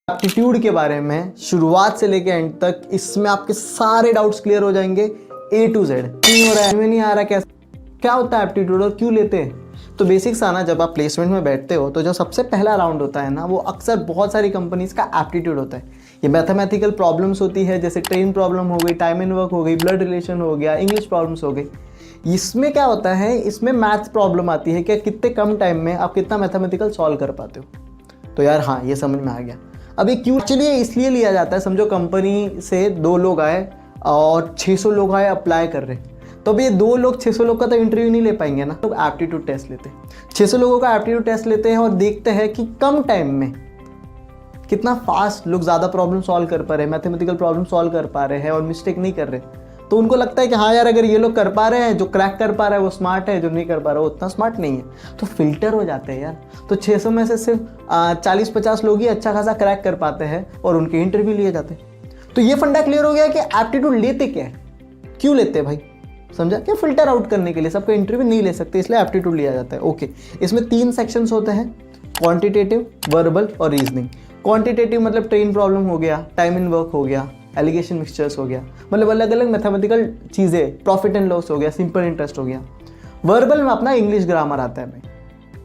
Aptitude के बारे में शुरुआत से लेकर एंड तक इसमें आपके सारे डाउट्स क्लियर हो जाएंगे A to Z। नहीं हो रहा है, नहीं आ रहा, कैसे क्या होता है एप्टीट्यूड और क्यों लेते हैं। तो बेसिक्स आना, जब आप प्लेसमेंट में बैठते हो तो जो सबसे पहला राउंड होता है ना, वो अक्सर बहुत सारी कंपनीज का एप्टीट्यूड होता है। ये मैथमेटिकल प्रॉब्लम्स होती है, जैसे ट्रेन प्रॉब्लम हो गई, टाइम एंड वर्क हो गई, ब्लड रिलेशन हो गया, इंग्लिश प्रॉब्लम्स हो गई। इसमें क्या होता है, इसमें मैथ्स प्रॉब्लम आती है कि कितने कम टाइम में आप कितना मैथमेटिकल सॉल्व कर पाते हो। तो यार हाँ, ये समझ में आ गया। अभी क्यों चलिए इसलिए लिया जाता है, समझो कंपनी से 2 लोग आए और 600 लोग आए अप्लाई कर रहे, तो अब ये 2 लोग 600 लोग का तो इंटरव्यू नहीं ले पाएंगे ना। तो एप्टीट्यूड टेस्ट लेते हैं, 600 लोगों का एप्टीट्यूड टेस्ट लेते हैं और देखते हैं कि कम टाइम में कितना फास्ट लोग ज़्यादा प्रॉब्लम सॉल्व कर पा रहे हैं, मैथमेटिकल प्रॉब्लम सॉल्व कर पा रहे हैं और मिस्टेक नहीं कर रहे। तो उनको लगता है कि हाँ यार, अगर ये लोग कर पा रहे हैं, जो क्रैक कर पा रहा है वो स्मार्ट है, जो नहीं कर पा रहा है वो उतना स्मार्ट नहीं है, तो फिल्टर हो जाते हैं यार। तो 600 में से सिर्फ 40-50 लोग ही अच्छा खासा क्रैक कर पाते हैं और उनके इंटरव्यू लिए जाते हैं। तो ये फंडा क्लियर हो गया कि एप्टीट्यूड लेते क्या है, क्यों लेते हैं भाई, समझा क्या? फिल्टर आउट करने के लिए, सबका इंटरव्यू नहीं ले सकते इसलिए एप्टीट्यूड लिया जाता है। ओके, इसमें 3 सेक्शंस होते हैं, क्वांटिटेटिव, वर्बल और रीजनिंग। क्वांटिटेटिव मतलब ट्रेन प्रॉब्लम हो गया, टाइम एंड वर्क हो गया, एलिगेशन मिक्सचर्स हो गया, मतलब अलग अलग मैथमेटिकल चीज़ें, प्रॉफिट एंड लॉस हो गया, सिंपल इंटरेस्ट हो गया। वर्बल में अपना इंग्लिश ग्रामर आता है भाई,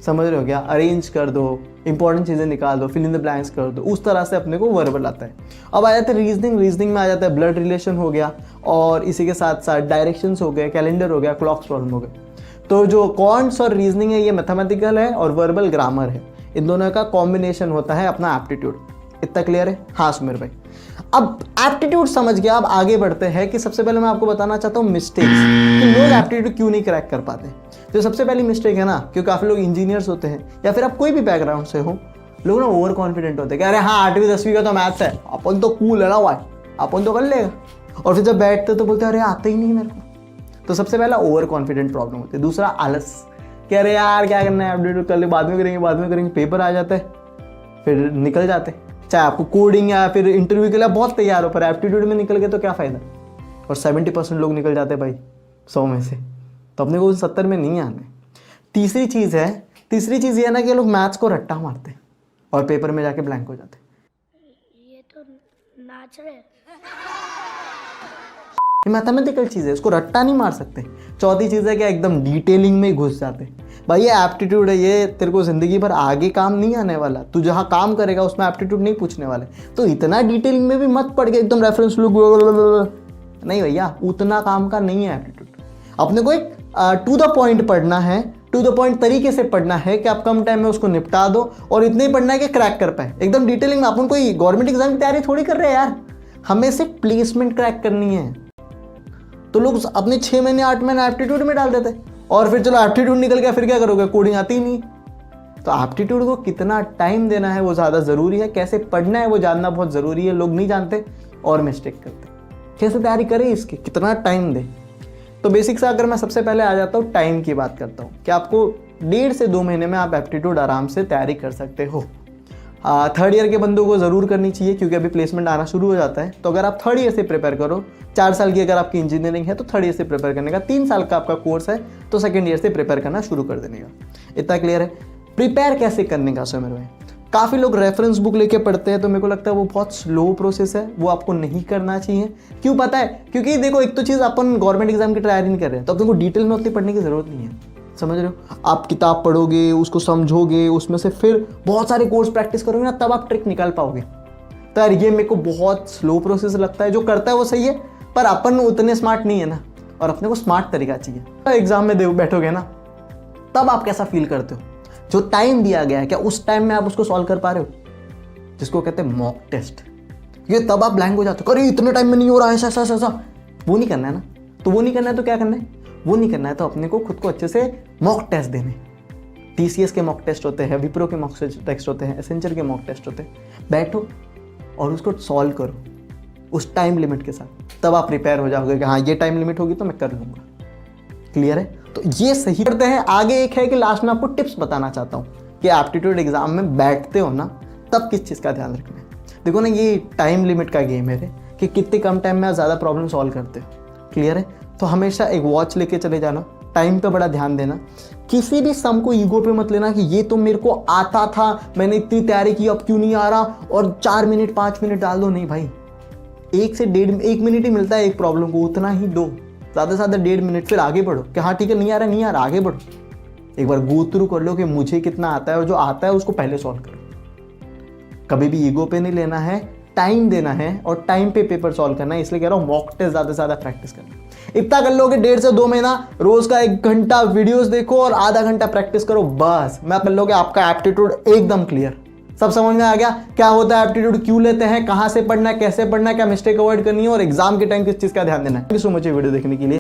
समझ रहे हो क्या? अरेंज कर दो, इंपॉर्टेंट चीज़ें निकाल दो, फिल इन द ब्लैंक्स कर दो, उस तरह से अपने को वर्बल आता है। अब आ जाता है रीजनिंग। रीजनिंग में आ जाता है ब्लड रिलेशन हो गया और इसी के साथ साथ डायरेक्शंस हो गए, कैलेंडर हो गया, क्लॉक्स प्रॉब्लम हो गए। तो जो क्वांट्स और रीजनिंग है ये मैथमेटिकल है और वर्बल ग्रामर है, इन दोनों का कॉम्बिनेशन होता है अपना एप्टीट्यूड। इतना क्लियर है? हाँ सुमेर भाई, अब एप्टीट्यूड समझ गया। अब आगे बढ़ते हैं कि सबसे पहले मैं आपको बताना चाहता हूँ मिस्टेक्स, कि लोग एप्टीट्यूड क्यों नहीं क्रैक कर पाते। जो सबसे पहली मिस्टेक है ना, क्योंकि काफ़ी लोग इंजीनियर्स होते हैं या फिर आप कोई भी बैकग्राउंड से हो, लोग ना ओवर कॉन्फिडेंट होते हैं कि अरे हाँ 8वीं 10वीं का तो मैथ्स है, अपन तो कूल है ना भाई, अपन तो कर लेगा। और फिर जब बैठते तो बोलते अरे आता ही नहीं मेरे को। तो सबसे पहला ओवर कॉन्फिडेंट प्रॉब्लम होती है। दूसरा आलस, कि अरे यार क्या करना है, एप्टीट्यूड कर ले, बाद में करेंगे, बाद में करेंगे, पेपर आ जाता है फिर निकल जाते। चाहे आपको कोडिंग या फिर इंटरव्यू के लिए बहुत तैयार हो, पर एप्टीट्यूड में निकल गए तो क्या फ़ायदा। और 70% लोग निकल जाते हैं भाई 100 में से, तो अपने को 70 में नहीं आने। तीसरी चीज़ ये है ना कि लोग मैथ्स को रट्टा मारते हैं और पेपर में जाके ब्लैंक हो जाते हैं। ये तो नाच रहे। ये मैथमेटिकल चीज़ है, उसको रट्टा नहीं मार सकते। चौथी चीज़ है कि एकदम डिटेलिंग में ही घुस जाते हैं। भाई ये एप्टीट्यूड है, ये तेरे को ज़िंदगी भर आगे काम नहीं आने वाला। तू जहाँ काम करेगा उसमें एप्टीट्यूड नहीं पूछने वाले, तो इतना डिटेलिंग में भी मत पड़ के एकदम रेफरेंस लुक नहीं भैया, उतना काम का नहीं है एप्टीट्यूड। अपने को एक टू द पॉइंट पढ़ना है, टू द पॉइंट तरीके से पढ़ना है कि आप कम टाइम में उसको निपटा दो, और इतना ही पढ़ना है कि क्रैक कर पाए एकदम डिटेलिंग में। अपन कोई गवर्नमेंट एग्जाम की तैयारी थोड़ी कर रहे हैं यार, हमें सिर्फ प्लेसमेंट क्रैक करनी है। तो लोग अपने 6 महीने 8 महीने एप्टीट्यूड में डाल देते, और फिर चलो एप्टीट्यूड निकल गया, फिर क्या करोगे, कोडिंग आती ही नहीं। तो एप्टीट्यूड को कितना टाइम देना है वो ज़्यादा ज़रूरी है, कैसे पढ़ना है वो जानना बहुत ज़रूरी है। लोग नहीं जानते और मिस्टेक करते। कैसे तैयारी करें इसकी, कितना टाइम दें। तो बेसिक से अगर मैं सबसे पहले आ जाता हूँ, टाइम की बात करता हूँ कि आपको 1.5 से 2 महीने में आप एप्टीट्यूड आराम से तैयारी कर सकते हो। 3rd ईयर के बंदों को ज़रूर करनी चाहिए, क्योंकि अभी प्लेसमेंट आना शुरू हो जाता है। तो अगर आप 3rd ईयर से प्रिपेयर करो, 4 साल की अगर आपकी इंजीनियरिंग है तो 3rd ईयर से प्रिपेयर करने का, 3 साल का आपका कोर्स है तो 2nd ईयर से प्रिपेयर करना शुरू कर देने का। इतना क्लियर है? प्रिपेयर कैसे करने का सुमेर भाई, काफ़ी लोग रेफरेंस बुक लेके पढ़ते हैं, तो मेरे को लगता है वो बहुत स्लो प्रोसेस है, वो आपको नहीं करना चाहिए। क्यों पता है? क्योंकि देखो, एक तो चीज़ अपन गवर्नमेंट एग्जाम की तैयारी नहीं कर रहे हैं, तो अपने को डिटेल में उतनी पढ़ने की ज़रूरत नहीं है, समझ रहे हो? आप किताब पढ़ोगे, उसको समझोगे, उसमें से फिर बहुत सारे कोर्स प्रैक्टिस करोगे ना, तब आप ट्रिक निकाल पाओगे। तो यार ये मेरे को बहुत स्लो प्रोसेस लगता है। जो करता है वो सही है, पर अपन उतने स्मार्ट नहीं है ना, और अपने को स्मार्ट तरीका चाहिए। तो एग्जाम में बैठोगे ना, तब आप कैसा फील करते हो? जो टाइम दिया गया है, क्या उस टाइम में आप उसको सॉल्व कर पा रहे हो? जिसको कहते हैं मॉक टेस्ट। ये तब आप ब्लैंक हो जाते हो, अरे इतने टाइम में नहीं हो रहा है, ऐसा। वो नहीं करना है ना। तो वो नहीं करना है तो क्या करना है? वो नहीं करना है तो अपने को खुद को अच्छे से मॉक टेस्ट देने। TCS के मॉक टेस्ट होते हैं, विप्रो के मॉक टेस्ट होते हैं, एसेंचर के मॉक टेस्ट होते हैं। बैठो और उसको सॉल्व करो उस टाइम लिमिट के साथ, तब आप प्रिपेयर हो जाओगे कि हाँ ये टाइम लिमिट होगी तो मैं कर लूँगा। क्लियर है? तो ये सही करते हैं। आगे एक है कि लास्ट में आपको टिप्स बताना चाहता हूँ कि एप्टीट्यूड एग्जाम में बैठते हो ना, तब किस चीज़ का ध्यान रखना है। देखो ना, ये टाइम लिमिट का गेम है कि कितने कम टाइम में आप ज़्यादा प्रॉब्लम सॉल्व करते हो। क्लियर है? तो हमेशा एक वॉच लेके चले जाना, टाइम पे बड़ा ध्यान देना। किसी भी सम को ईगो पे मत लेना कि ये तो मेरे को आता था, मैंने इतनी तैयारी की, अब क्यों नहीं आ रहा, और 4 मिनट 5 मिनट डाल दो। नहीं भाई, 1 से 1.5 मिनट ही मिलता है एक प्रॉब्लम को, उतना ही दो, ज़्यादा से ज़्यादा 1.5 मिनट, फिर आगे बढ़ो कि हाँ ठीक है, नहीं आ रहा, आगे बढ़ो। एक बार गो थ्रू कर लो कि मुझे कितना आता है, और जो आता है उसको पहले सॉल्व करो। कभी भी ईगो पे नहीं लेना है, टाइम देना है और टाइम पे पेपर सॉल्व करना है। इसलिए कह रहा हूँ मॉक टेस्ट ज़्यादा से ज़्यादा प्रैक्टिस करना। इतना कर लो कि 1.5 से 2 महीना रोज का 1 घंटा वीडियोस देखो और आधा घंटा प्रैक्टिस करो, बस। मैं कर लो कि आपका एप्टीट्यूड एकदम क्लियर। सब समझ में आ गया क्या होता है एप्टीट्यूड, क्यों लेते हैं, कहाँ से पढ़ना है, कैसे पढ़ना है, क्या मिस्टेक अवॉइड करनी है और एग्जाम के टाइम किस चीज़ का ध्यान देना है। थैंक यू सो मच ये वीडियो देखने के लिए।